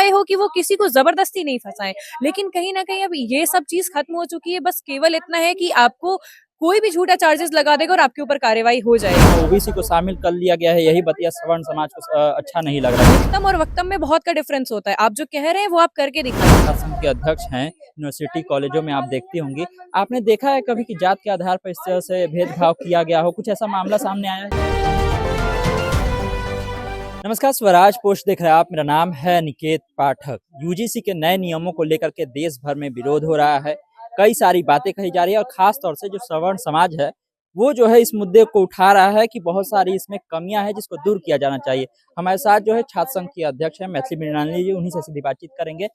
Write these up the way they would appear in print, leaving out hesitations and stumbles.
भय हो कि वो किसी को जबरदस्ती नहीं फंसाएं। लेकिन कहीं ना कहीं अब ये सब चीज खत्म हो चुकी है, बस केवल इतना है कि आपको कोई भी झूठा चार्जेस लगा देगा और आपके ऊपर कार्रवाई हो जाएगी। ओबीसी को शामिल कर लिया गया है, यही बतिया सवर्ण समाज को अच्छा नहीं लग रहा है। वक्तम और वक्तम में बहुत का डिफरेंस होता है। आप जो कह रहे हैं वो आप करके दिखाइए। छात्र संघ के अध्यक्ष हैं, यूनिवर्सिटी कॉलेजों में आप देखती होंगी। आपने देखा है कभी कि जात के आधार पर इस तरह से भेदभाव किया गया हो, कुछ ऐसा मामला सामने आया है? नमस्कार, स्वराज पोस्ट देख रहे हैं आप। मेरा नाम है निकेत पाठक। यूजीसी के नए नियमों को लेकर के देश भर में विरोध हो रहा है, कई सारी बातें कही जा रही है और खास तौर से जो सवर्ण समाज है वो जो है इस मुद्दे को उठा रहा है कि बहुत सारी इसमें कमियां हैं जिसको दूर किया जाना चाहिए। हमारे साथ जो है छात्र संघ के अध्यक्ष है मैथिली मृणालिनी जी, उन्हीं से सीधी बातचीत करेंगे।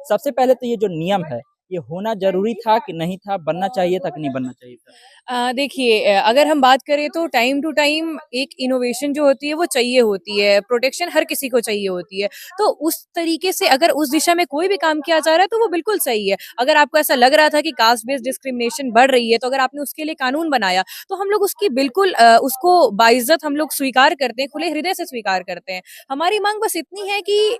सबसे पहले तो ये जो नियम है ये होना जरूरी था कि नहीं था, बनना चाहिए था कि नहीं बनना चाहिए था? देखिए, अगर हम बात करें तो टाइम टू टाइम एक इनोवेशन जो होती है वो चाहिए होती है, प्रोटेक्शन हर किसी को चाहिए होती है। तो उस तरीके से अगर उस दिशा में कोई भी काम किया जा रहा है तो वो बिल्कुल सही है। अगर आपको ऐसा लग रहा था कि कास्ट बेस्ड डिस्क्रिमिनेशन बढ़ रही है, तो अगर आपने उसके लिए कानून बनाया तो हम लोग उसकी बिल्कुल उसको बाइज्जत हम लोग स्वीकार करते हैं, खुले हृदय से स्वीकार करते हैं। हमारी मांग बस इतनी है कि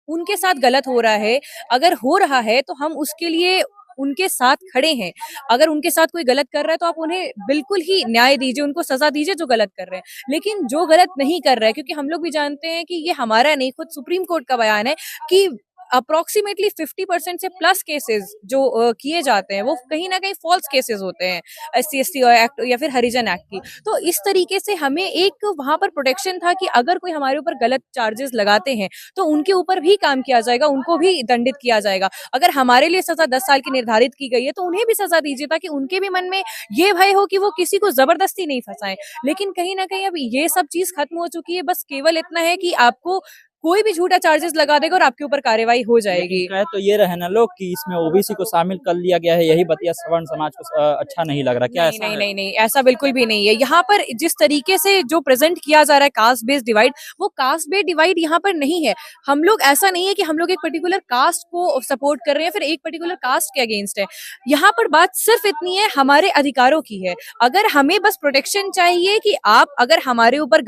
उनके साथ गलत हो रहा है, अगर हो रहा है तो हम उसके लिए उनके साथ खड़े हैं। अगर उनके साथ कोई गलत कर रहा है तो आप उन्हें बिल्कुल ही न्याय दीजिए, उनको सज़ा दीजिए जो गलत कर रहे हैं। लेकिन जो गलत नहीं कर रहा है, क्योंकि हम लोग भी जानते हैं कि ये हमारा नहीं, खुद सुप्रीम कोर्ट का बयान है कि अप्रॉक्सिमेटली 50% से प्लस केसेस जो किए जाते हैं वो कहीं न कहीं फ़ॉल्स केसेस होते हैं, एससी-एसटी एक्ट या फिर हरिजन एक्ट की। तो इस तरीके से हमें एक वहाँ पर प्रोटेक्शन था कि अगर कोई हमारे ऊपर गलत चार्जेस लगाते हैं, तो उनके ऊपर भी काम किया जाएगा, उनको भी दंडित किया जाएगा। अगर हमारे लिए सज़ा 10 साल की निर्धारित की गई है, तो उन्हें भी सज़ा दीजिए ताकि उनके भी मन में ये भय हो कि वो किसी को ज़बरदस्ती नहीं फँसाएँ। लेकिन कहीं न कहीं अब ये सब चीज़ खत्म हो चुकी है, बस केवल इतना है कि आपको कोई भी झूठा चार्जेस लगा देगा और आपके ऊपर कार्रवाई हो लेकिन जाएगी। कह तो ये रहे ना लोग कि इसमें ओबीसी को शामिल कर लिया गया है, यही बतिया सवर्ण समाज को अच्छा नहीं लग रहा, क्या नहीं, ऐसा नहीं, है? नहीं, नहीं, ऐसा बिल्कुल भी नहीं है। यहाँ पर जिस तरीके से जो प्रेज़ेंट किया जा रहा है कास्ट बेस्ड डिवाइड, वो कास्ट बेस्ड डिवाइड यहाँ पर नहीं है। हम लोग ऐसा नहीं है कि हम लोग एक पर्टिकुलर कास्ट को सपोर्ट कर रहे हैं, फिर एक पर्टिकुलर कास्ट के अगेंस्ट है। यहाँ पर बात सिर्फ़ इतनी है, हमारे अधिकारों की है। अगर हमें बस प्रोटेक्शन चाहिए कि आप अगर हमारे ऊपर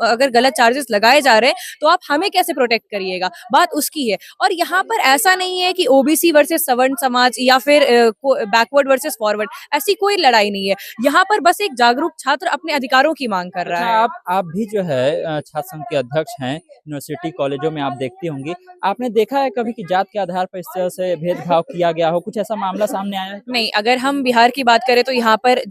अगर गलत चार्जेस लगाए जा रहे हैं, तो आप हमें कैसे प्रोटेक्ट करिएगा, बात उसकी है। और यहाँ पर ऐसा नहीं है कि ओबीसी वर्सेस सवर्ण समाज या फिर बैकवर्ड वर्सेस फॉरवर्ड, ऐसी कोई लड़ाई नहीं है। यहाँ पर बस एक जागरूक छात्र अपने अधिकारों की मांग कर रहा अच्छा, है। आप भी जो है छात्र संघ के अध्यक्ष हैं, यूनिवर्सिटी कॉलेजों में आप देखती होंगी। आपने देखा है कभी कि जात के आधार पर इस तरह से भेदभाव किया गया हो, कुछ ऐसा मामला सामने आया है कभी? नहीं, अगर हम बिहार की बात करें तो यहाँ पर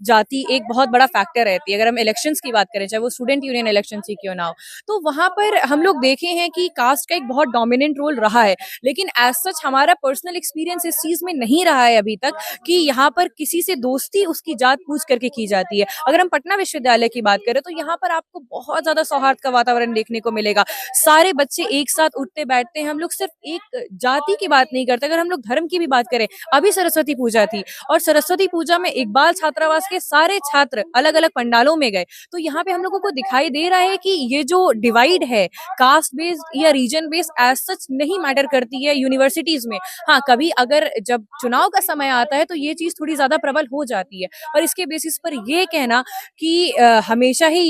जाति एक बहुत बड़ा फैक्टर रहती है। अगर हम इलेक्शंस की बात करें, चाहे वो स्टूडेंट यूनियन इलेक्शंस ही क्यों ना हो, तो वहाँ पर हम लोग देखे हैं कि कास्ट का एक बहुत डोमिनेंट रोल रहा है। लेकिन एज़ सच हमारा पर्सनल एक्सपीरियंस इस चीज़ में नहीं रहा है अभी तक कि यहाँ पर किसी से दोस्ती उसकी जात पूछ करके की जाती है। अगर हम पटना विश्वविद्यालय की बात करें तो यहाँ पर आपको बहुत ज़्यादा सौहार्द का वातावरण देखने को मिलेगा। सारे बच्चे एक साथ उठते-बैठते हैं। हम लोग सिर्फ एक जाति की बात नहीं करते, अगर हम लोग धर्म की भी बात करें, अभी सरस्वती पूजा थी और सरस्वती पूजा में इकबाल छात्रावास के सारे छात्र अलग-अलग पंडालों में गए। तो यहाँ पे हम लोगों को दिखाई दे रहा है कि ये जो डिवाइड है, कास्ट बेस्ड या रीजन बेस्ड एज़ सच नहीं मैटर करती है यूनिवर्सिटीज़ में। हाँ, कभी अगर जब चुनाव का समय आता है तो ये चीज़ थोड़ी ज़्यादा प्रबल हो जाती है। और इसके बेसिस पर ये कहना कि हमेशा ही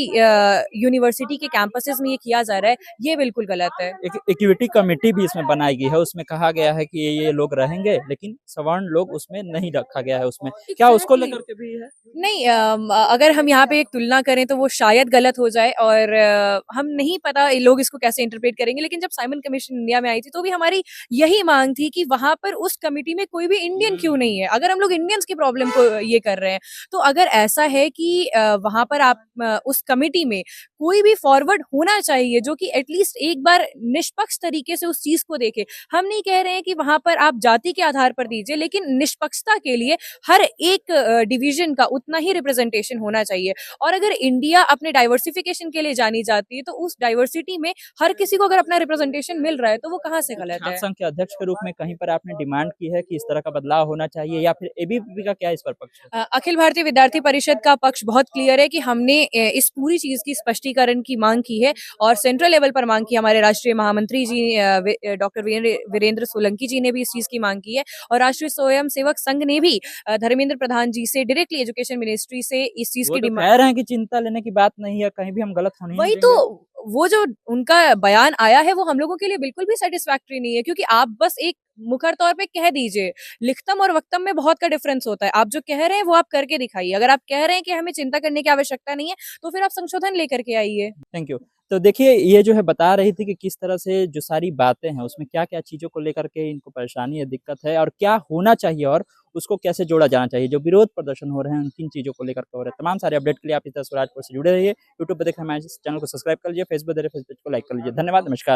यूनिवर्सिटी के कैंपसेस में ये किया जा रहा है, ये बिल्कुल गलत है। एक इक्विटी कमेटी भी इसमें बनाई गई है, उसमें कहा गया है कि ये लोग रहेंगे, लेकिन सवर्ण लोग उसमें नहीं रखा गया है उसमें। क्या उसको एग्ज़ैक्टली। लेकर के भी है? नहीं, अगर हम यहाँ पे एक तुलना करें तो वो शायद गलत हो जाए और हम नहीं पता ये लोग इसको कैसे इंटरप्रेट करेंगे। लेकिन जब साइमन कमीशन इंडिया में आई थी तो भी हमारी यही मांग थी कि वहाँ पर उस कमिटी में कोई भी इंडियन क्यों नहीं है? अगर हम लोग इंडियंस की प्रॉब्लम को ये कर रहे हैं, तो अगर ऐसा है कि वहाँ पर आप उस कमिटी में कोई भी फॉरवर्ड होना चाहिए जो कि एटलीस्ट एक बार निष्पक्ष तरीके से उस चीज़ को देखे। हम नहीं कह रहे हैं कि वहाँ पर आप जाति के आधार पर दीजिए, लेकिन निष्पक्षता के लिए हर एक डिवीजन का उतना ही रिप्रेजेंटेशन होना चाहिए। और अगर इंडिया अपने डाइवर्सिफिकेशन के लिए जानी जाती है, तो उस डाइवर्सिटी में हर किसी को अगर अपना रिप्रेजेंटेशन मिल रहा है, तो वो कहाँ से तो गलत छात्र है? संघ के अध्यक्ष के रूप में कहीं पर आपने डिमांड की है कि इस तरह का बदलाव होना चाहिए, या फिर एबीवीपी का क्या इस पर पक्ष है? अखिल भारतीय विद्यार्थी परिषद का पक्ष बहुत क्लियर है कि हमने इस पूरी चीज़ की स्पष्टीकरण की माँग की है और सेंट्रल लेवल पर माँग की। हमारे राष्ट्रीय महामंत्री जी डॉक्टर वीरेंद्र सोलंकी जी ने भी इस चीज़ की माँग की है और राष्ट्रीय स्वयं सेवक संघ ने भी धर्मेंद्र प्रधान जी से डायरेक्टली एजुकेशन मिनिस्ट्री से इस चीज वो की तो डिमांड। कह रहे हैं कि चिंता लेने की बात नहीं है, कहीं भी हम गलत होने ही नहीं वही देंगे। तो, वो जो उनका बयान आया है वो हम लोगों के लिए बिल्कुल भी सेटिस्फैक्टरी नहीं है, क्योंकि आप बस एक मुखर तौर पे कह दीजिए, लिखतम और वक्तम में बहुत का डिफरेंस होता है। आप जो कह रहे हैं वो आप करके दिखाइए। अगर आप कह रहे हैं कि हमें चिंता करने की आवश्यकता नहीं है, तो फिर आप संशोधन लेकर के आइए। Thank you. तो देखिए ये जो है बता रही थी कि किस तरह से जो सारी बातें हैं उसमें क्या-क्या चीज़ों को लेकर के इनको परेशानी है, दिक्कत है और क्या होना चाहिए और उसको कैसे जोड़ा जाना चाहिए। जो विरोध प्रदर्शन हो रहे हैं, किन चीज़ों को लेकर के हो रहे हैं। तमाम सारे अपडेट के लिए आप इस तरह स्वराजपुर से जुड़े रहिए। यूट्यूब पे देख रहे हैं हमारे चैनल को सब्सक्राइब कर लीजिए, फेसबुक देख रहे हैं, फेस पेज को लाइक कर लीजिए। धन्यवाद, नमस्कार।